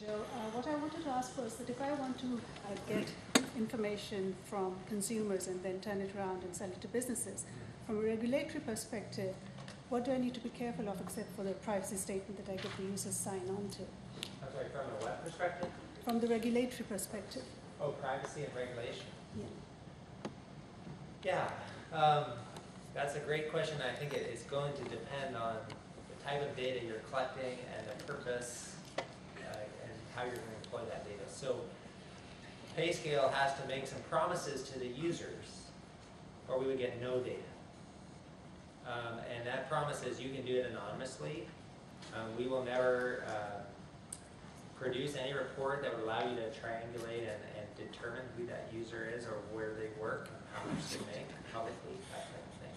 Joe. What I wanted to ask was that if I want to get information from consumers and then turn it around and sell it to businesses, from a regulatory perspective, what do I need to be careful of except for the privacy statement that I get the users sign on to? I'm sorry, from a what perspective? From the regulatory perspective. Oh, privacy and regulation. Yeah. Yeah, that's a great question. I think it is going to depend on the type of data you're collecting and the purpose and how you're going to employ that data. So PayScale has to make some promises to the users or we would get no data. And that promise is you can do it anonymously. We will never produce any report that would allow you to triangulate and determine who that user is or where they work and how much they make publicly, that type of thing.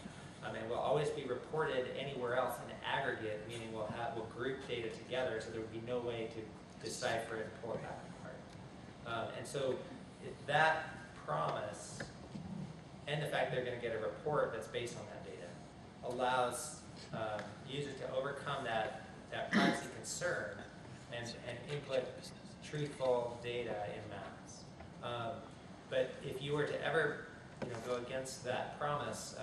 And will always be reported anywhere else in aggregate, meaning we'll group data together so there would be no way to decipher it and pull it back apart. And so that promise and the fact they're going to get a report that's based on that data allows users to overcome that privacy concern and input truthful data in mass. But if you were to ever go against that promise,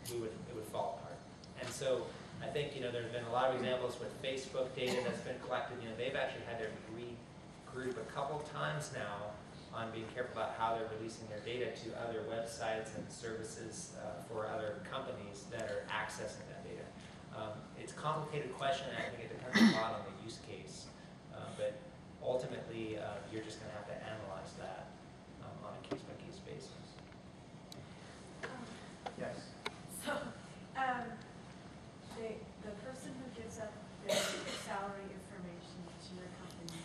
it would fall apart. And so I think there's been a lot of examples with Facebook data that's been collected. They've actually had to regroup a couple times now on being careful about how they're releasing their data to other websites and services for other companies that are accessing that data. It's a complicated question, and I think it depends a lot on the use case. But ultimately, you're just going to have to analyze that on a case-by-case basis. Yes? So, the person who gives up their salary information to your company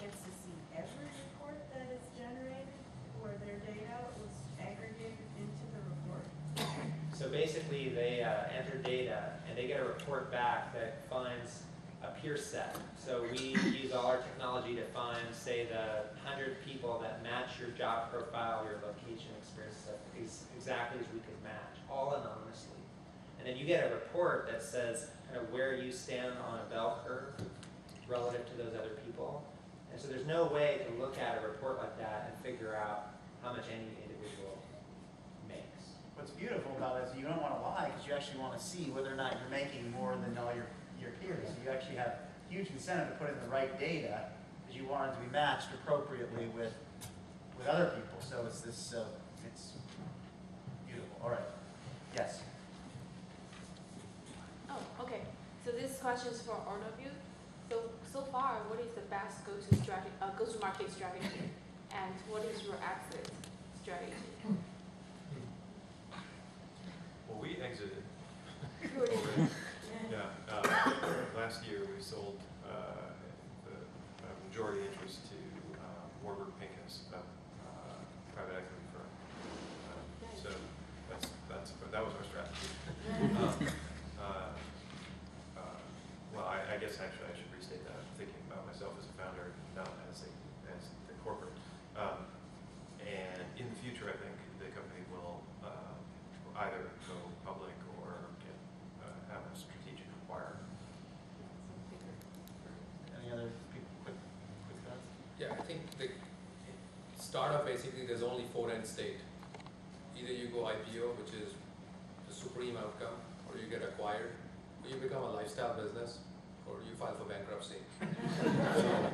gets to see every report that is generated or their data was aggregated into the report? So basically, they enter data, and they get a report back that finds a peer set. So we use all our technology to find, say, the 100 people that match your job profile, your location, experience, stuff, exactly as we could match, all anonymously. And then you get a report that says kind of where you stand on a bell curve relative to those other people. And so there's no way to look at a report like that and figure out how much any individual makes. What's beautiful about it is you don't want to lie because you actually want to see whether or not you're making more than all your peers. So you actually have huge incentive to put in the right data because you want it to be matched appropriately with other people. So it's this, it's beautiful. All right. Yes. Oh, okay. So this question is for all of you. So far, what is the best go-to-market strategy, and what is your exit strategy? Well, we exited. Yeah. Last year we sold the majority interest to Warburg Pincus, a private equity firm. So that was our strategy. Well, I guess actually I should restate that. I'm thinking about myself as a founder, not as the corporate. And in the future, I think the company will either go public or have a strategic acquirer. Any other quick thoughts? Yeah, I think the startup, basically there's only 4 end state. Either you go IPO, which is the supreme outcome, or you get acquired, or you become a lifestyle business, or you file for bankruptcy. So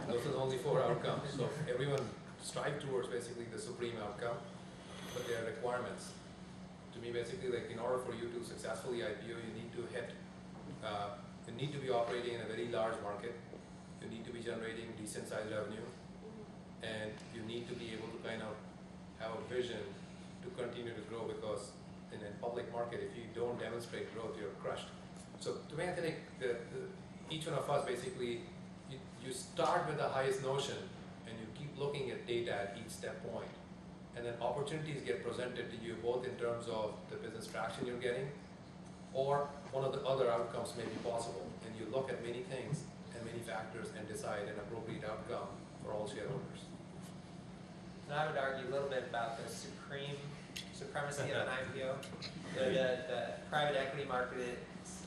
those are the only 4 outcomes. So everyone strive towards basically the supreme outcome, but there are requirements. To me, basically, like in order for you to successfully IPO, you need to you need to be operating in a very large market. You need to be generating decent sized revenue, and you need to be able to kind of have a vision to continue to grow, because in a public market, if you don't demonstrate growth, you're crushed. So to me, I think each one of us basically, you start with the highest notion, and you keep looking at data at each step point. And then opportunities get presented to you both in terms of the business traction you're getting, or one of the other outcomes may be possible. And you look at many things and many factors and decide an appropriate outcome for all shareholders. And I would argue a little bit about the supremacy of an IPO. The private equity market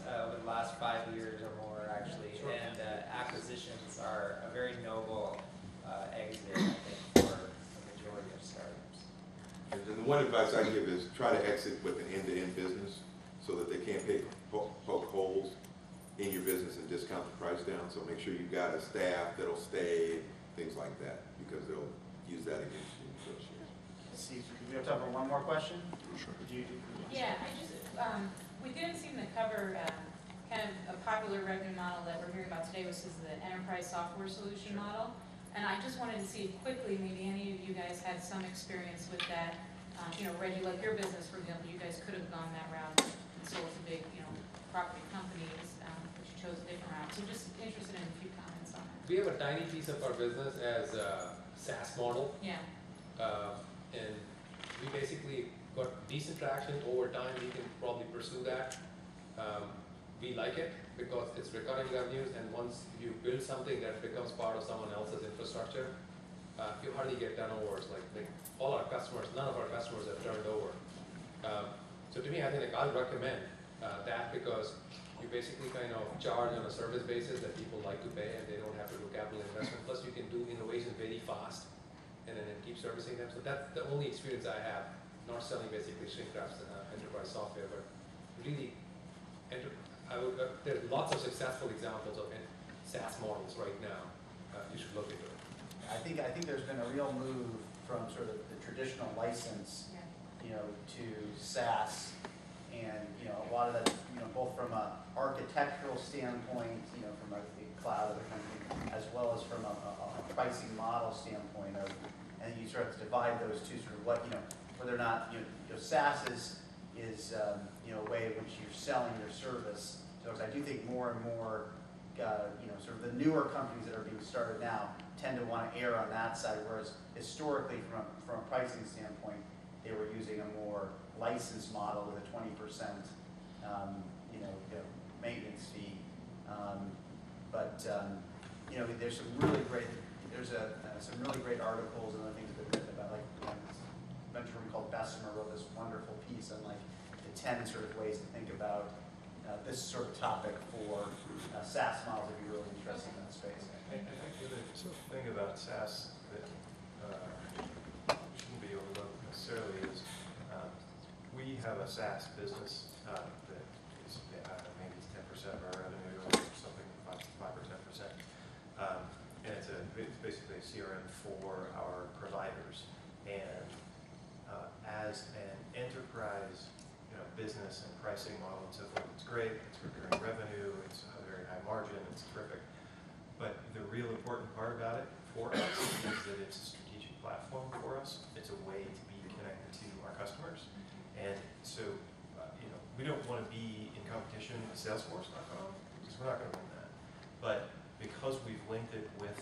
over the last 5 years or more, actually. Sure. And acquisitions are a very noble exit, I think, for the majority of startups. And then the one advice I give is try to exit with an end-to-end business so that they can't poke holes in your business and discount the price down. So make sure you've got a staff that'll stay, things like that, because they'll use that against you in negotiations. See, do we have time for one more question? Sure. Yeah, I just, we didn't seem to cover kind of a popular revenue model that we're hearing about today, which is the enterprise software solution model. And I just wanted to see if quickly, maybe any of you guys had some experience with that. You know, Reggie, like your business, for example, you guys could have gone that route and sold to big, you know, property companies, but you chose a different route. So just interested in a few comments on that. We have a tiny piece of our business as a SaaS model. Yeah. And we basically got decent traction over time. We can probably pursue that. We like it because it's recurring revenues, and once you build something that becomes part of someone else's infrastructure, you hardly get turnovers. Like all our customers, none of our customers have turned over. So to me, I think I'll recommend that because you basically kind of charge on a service basis that people like to pay, and they don't have to do capital investment. Plus, you can do innovation very fast, and then keep servicing them. So that's the only experience I have. Not selling basically shrink wraps enterprise software, but really, there's lots of successful examples of SaaS models right now. You should look into it. I think there's been a real move from sort of the traditional license, you know, to SaaS, and you know, a lot of that, you know, both from a architectural standpoint, you know, from a cloud of the company, as well as from a pricing model standpoint of, and you sort of divide those two, sort of what, you know, whether or not, you know, SaaS is you know, a way in which you're selling your service. So I do think more and more, you know, sort of the newer companies that are being started now tend to want to err on that side, whereas historically, from a pricing standpoint, they were using a more license model with a 20% you know, maintenance fee. You know, there's some really great articles and other things that have been written about, like, you know, a venture firm called Bessemer wrote this wonderful piece on like the 10 sort of ways to think about this sort of topic for SaaS models if you're really interested in that space. I think the other thing about SaaS that shouldn't be overlooked necessarily is we have a SaaS business that is maybe it's 10% of our revenue or something, 5 or 10%. And it's basically a CRM for our providers. And as an enterprise, you know, business and pricing model and so forth, it's great. It's recurring revenue. It's a very high margin. It's terrific. But the real important part about it for us is that it's a strategic platform for us. It's a way to be connected to our customers. And so, you know, we don't want to be in competition with Salesforce.com because we're not going to win that. But because we've linked it with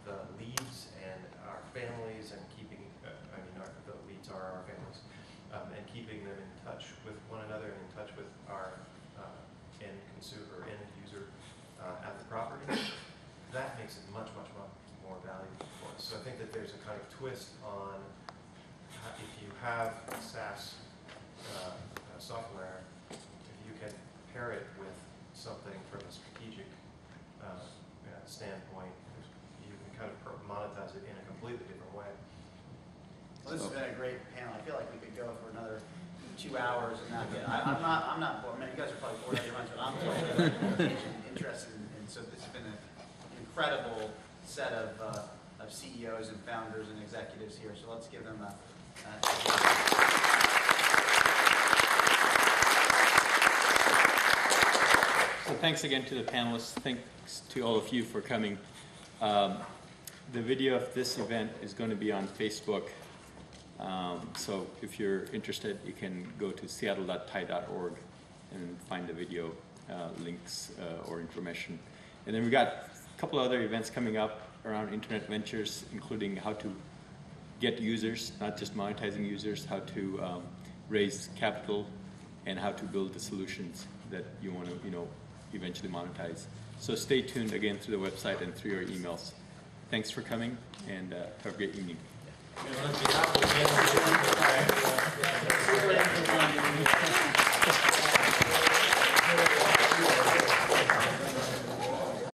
the leads and our families and keeping, the leads are our families, and keeping them in touch with one another and in touch with our end consumer, end user at the property, that makes it much, much, much more valuable for us. So I think that there's a kind of twist on if you have SaaS software, if you can pair it with something from a strategic standpoint, you can kind of monetize it in a completely different way. Well, this has been a great panel. I feel like we could go for another 2 hours and not get. I'm not bored. I mean, you guys are probably bored out of your minds, but I'm totally interested in. So this has been an incredible set of CEOs and founders and executives here. So let's give them a. So thanks again to the panelists. Thanks to all of you for coming. The video of this event is going to be on Facebook. So if you're interested, you can go to seattle.tai.org and find the video links or information. And then we've got a couple other events coming up around Internet Ventures, including how to get users, not just monetizing users, how to raise capital, and how to build the solutions that you want to, eventually monetize. So stay tuned again through the website and through your emails. Thanks for coming, and have a great evening. On behalf of the